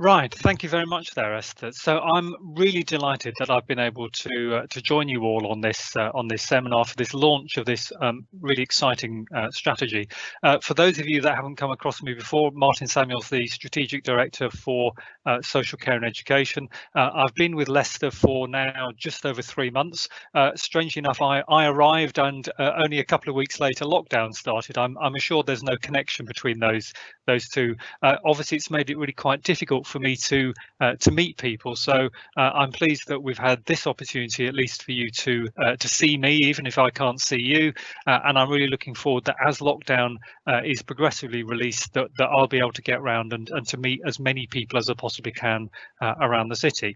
Right, thank you very much there, Esther. So I'm really delighted that I've been able to join you all on this seminar for this launch of this really exciting strategy. For those of you that haven't come across me before, Martin Samuels, the Strategic Director for Social Care and Education. I've been with Leicester for now just over 3 months. Strangely enough, I arrived and only a couple of weeks later lockdown started. I'm assured there's no connection between those two. Obviously, it's made it really quite difficult for me to meet people. So I'm pleased that we've had this opportunity, at least for you to see me, even if I can't see you. And I'm really looking forward that as lockdown is progressively released, that I'll be able to get around and to meet as many people as I possibly can around the city.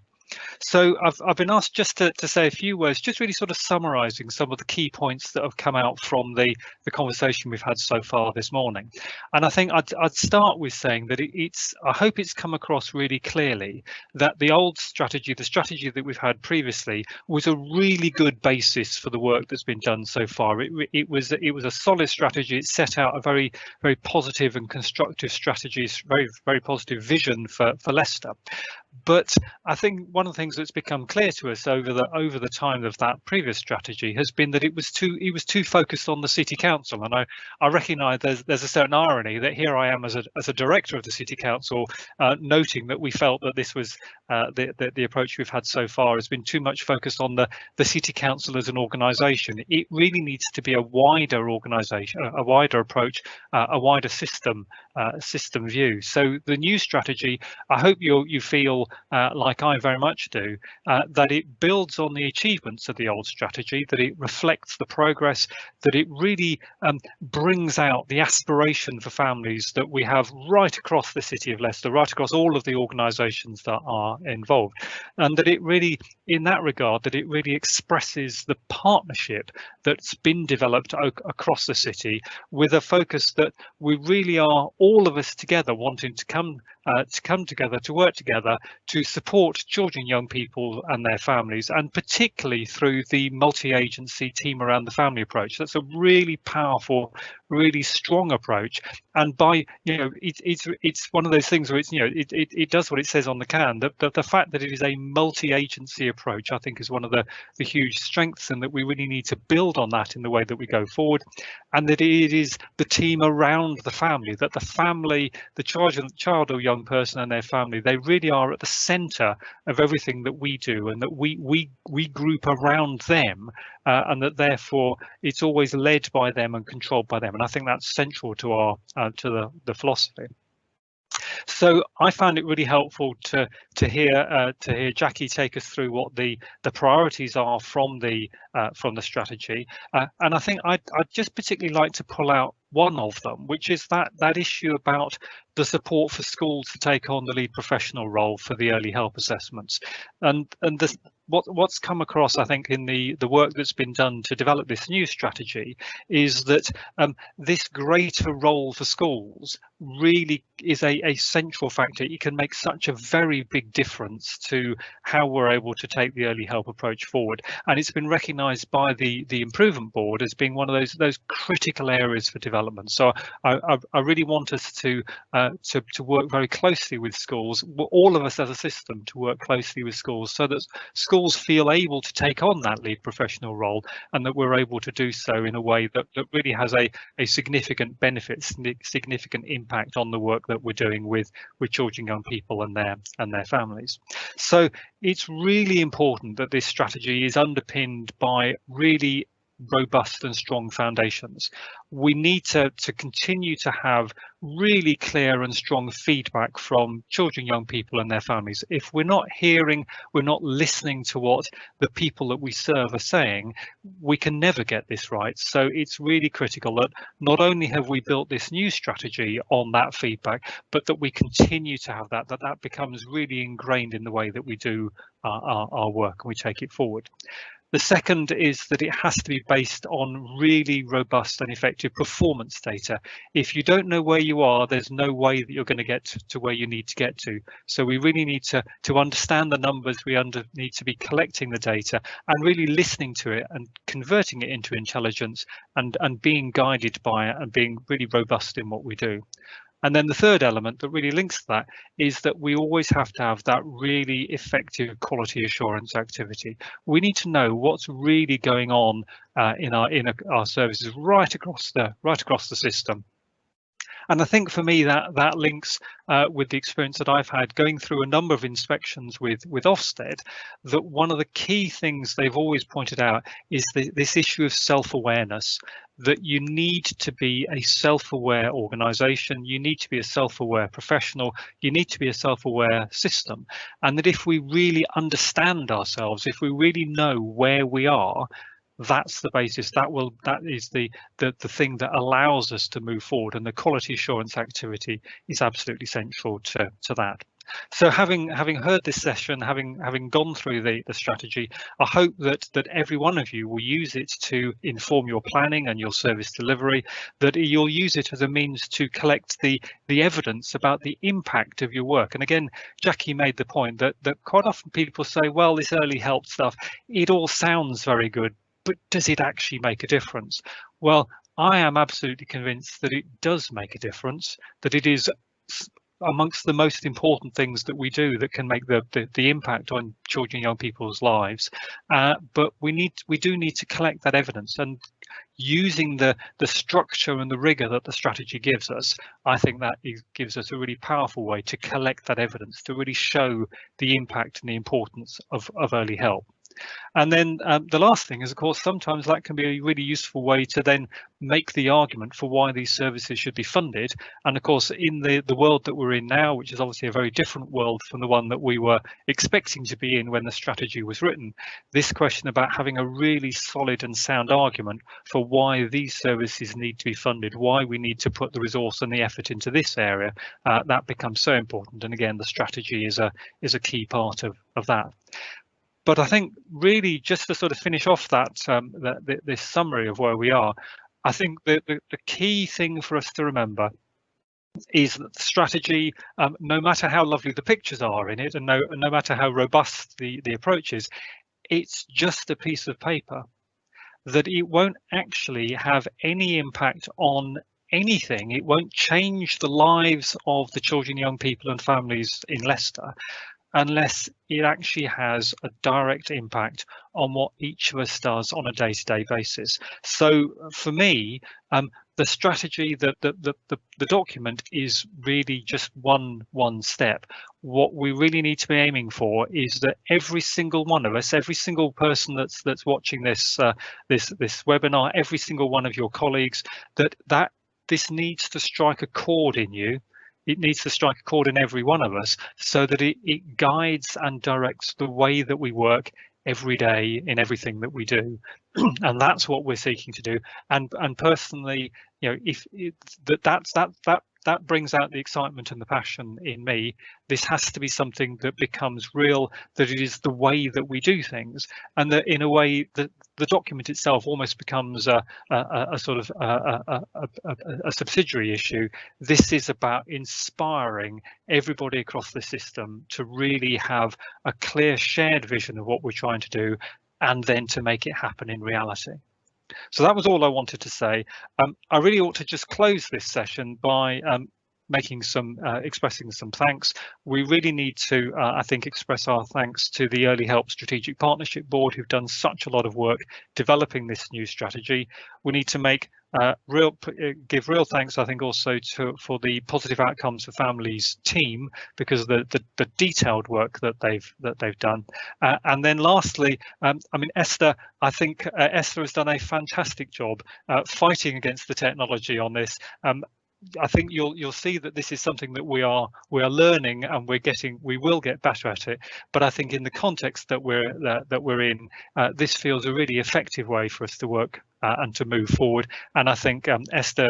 So I've been asked just to say a few words, just really sort of summarising some of the key points that have come out from the conversation we've had so far this morning. And I think I'd start with saying that I hope it's come across really clearly that the old strategy, the strategy that we've had previously, was a really good basis for the work that's been done so far. It was a solid strategy. It set out a very positive and constructive strategy, very positive vision for Leicester. But I think one of the things that's become clear to us over the time of that previous strategy has been that it was too focused on the city council, and I recognise there's a certain irony that here I am as a director of the city council, noting that we felt that this was the approach we've had so far has been too much focused on the city council as an organisation. It really needs to be a wider organisation, a wider approach, a wider system view. So the new strategy, I hope you feel like I very much do, that it builds on the achievements of the old strategy, that it reflects the progress, that it really brings out the aspiration for families that we have right across the city of Leicester, right across all of the organisations that are involved, and that it really, in that regard, that it really expresses the partnership that's been developed across the city, with a focus that we really are all of us together wanting to come together, to work together, to support children, young people and their families, and particularly through the multi-agency team around the family approach. That's a really powerful, really strong approach. And by, it's one of those things where it does what it says on the can. The fact that it is a multi-agency approach, I think, is one of the huge strengths, and that we really need to build on that in the way that we go forward. And that it is the team around the family, that the family, the child or young person and their family, they really are at the centre of everything that we do, and that we group around them, and that therefore it's always led by them and controlled by them. And I think that's central to our to the philosophy. So I found it really helpful to hear Jackie take us through what the priorities are from the strategy, and I think I'd just particularly like to pull out one of them, which is that issue about the support for schools to take on the lead professional role for the early help assessments, and what's come across, I think, in the work that's been done to develop this new strategy, is that this greater role for schools really is a central factor. It can make such a very big difference to how we're able to take the early help approach forward, and it's been recognised by the Improvement Board as being one of those critical areas for development. So I really want us to work very closely with schools, all of us as a system, to work closely with schools, so that schools feel able to take on that lead professional role, and that we're able to do so in a way that really has a significant benefit, significant impact on the work that we're doing with children, young people and their families. So it's really important that this strategy is underpinned by really robust and strong foundations. We need to continue to have really clear and strong feedback from children, young people and their families. If we're not hearing, we're not listening to what the people that we serve are saying, we can never get this right. So it's really critical that not only have we built this new strategy on that feedback, but that we continue to have that becomes really ingrained in the way that we do our work and we take it forward. The second is that it has to be based on really robust and effective performance data. If you don't know where you are, there's no way that you're going to get to where you need to get to. So we really need to understand the numbers. We need to be collecting the data and really listening to it and converting it into intelligence, and being guided by it and being really robust in what we do. And then the third element that really links to that is that we always have to have that really effective quality assurance activity. We need to know what's really going on in our services right across the system. And I think for me that links with the experience that I've had going through a number of inspections with Ofsted, that one of the key things they've always pointed out is this issue of self-awareness, that you need to be a self-aware organisation, you need to be a self-aware professional, you need to be a self-aware system, and that if we really understand ourselves, if we really know where we are, that's the basis, that is the thing that allows us to move forward, and the quality assurance activity is absolutely central to that. So having heard this session, having gone through the strategy, I hope that every one of you will use it to inform your planning and your service delivery, that you'll use it as a means to collect the evidence about the impact of your work. And again, Jackie made the point that quite often people say, well, this early help stuff, it all sounds very good, but does it actually make a difference? Well, I am absolutely convinced that it does make a difference, that it is amongst the most important things that we do that can make the impact on children and young people's lives. But we do need to collect that evidence, and using the structure and the rigor that the strategy gives us, I think that gives us a really powerful way to collect that evidence, to really show the impact and the importance of early help. And then the last thing is, of course, sometimes that can be a really useful way to then make the argument for why these services should be funded. And of course, in the world that we're in now, which is obviously a very different world from the one that we were expecting to be in when the strategy was written, this question about having a really solid and sound argument for why these services need to be funded, why we need to put the resource and the effort into this area, that becomes so important. And again, the strategy is a key part of that. But I think really just to sort of finish off that this summary of where we are, I think the key thing for us to remember is that the strategy, no matter how lovely the pictures are in it, and no matter how robust the approach is, it's just a piece of paper, that it won't actually have any impact on anything. It won't change the lives of the children, young people and families in Leicester unless it actually has a direct impact on what each of us does on a day-to-day basis. So for me, the strategy, the document is really just one step. What we really need to be aiming for is that every single one of us, every single person that's watching this webinar, every single one of your colleagues, that this needs to strike a chord in you. It needs to strike a chord in every one of us, so that it guides and directs the way that we work every day in everything that we do. And that's what we're seeking to do. And personally, you know, if that brings out the excitement and the passion in me. This has to be something that becomes real, that it is the way that we do things, and that in a way that the document itself almost becomes a sort of a subsidiary issue. This is about inspiring everybody across the system to really have a clear shared vision of what we're trying to do, and then to make it happen in reality. So that was all I wanted to say. I really ought to just close this session by expressing some thanks. We really need to, I think, express our thanks to the Early Help Strategic Partnership Board, who've done such a lot of work developing this new strategy. We need to give real thanks, I think, also for the Positive Outcomes for Families team, because of the detailed work that they've done. And then lastly, I mean, Esther, I think Esther has done a fantastic job fighting against the technology on this. I think you'll see that this is something that we are learning, and we will get better at it. But I think in the context that we're in, this feels a really effective way for us to work and to move forward. And I think Esther,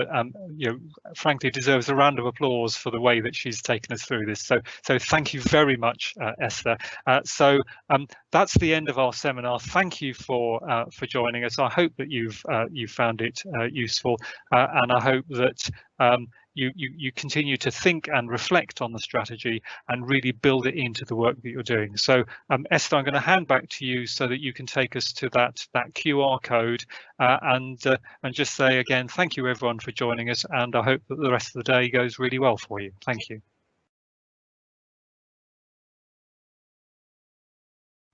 frankly, deserves a round of applause for the way that she's taken us through this. So thank you very much, Esther. So that's the end of our seminar. Thank you for joining us. I hope that you've found it useful, and I hope that you continue to think and reflect on the strategy and really build it into the work that you're doing. So Esther, I'm going to hand back to you so that you can take us to that QR code and just say again, thank you everyone for joining us, and I hope that the rest of the day goes really well for you. Thank you.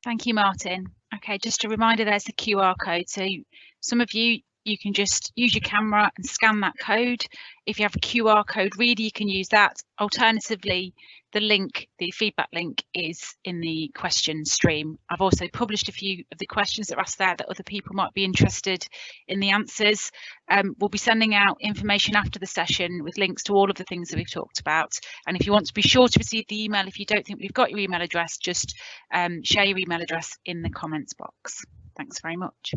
Thank you, Martin. Okay, just a reminder, there's the QR code. So some of you can just use your camera and scan that code. If you have a QR code reader, you can use that. Alternatively, the link, the feedback link, is in the question stream. I've also published a few of the questions that are asked there that other people might be interested in the answers. We'll be sending out information after the session with links to all of the things that we've talked about. And if you want to be sure to receive the email, if you don't think we've got your email address, just share your email address in the comments box. Thanks very much.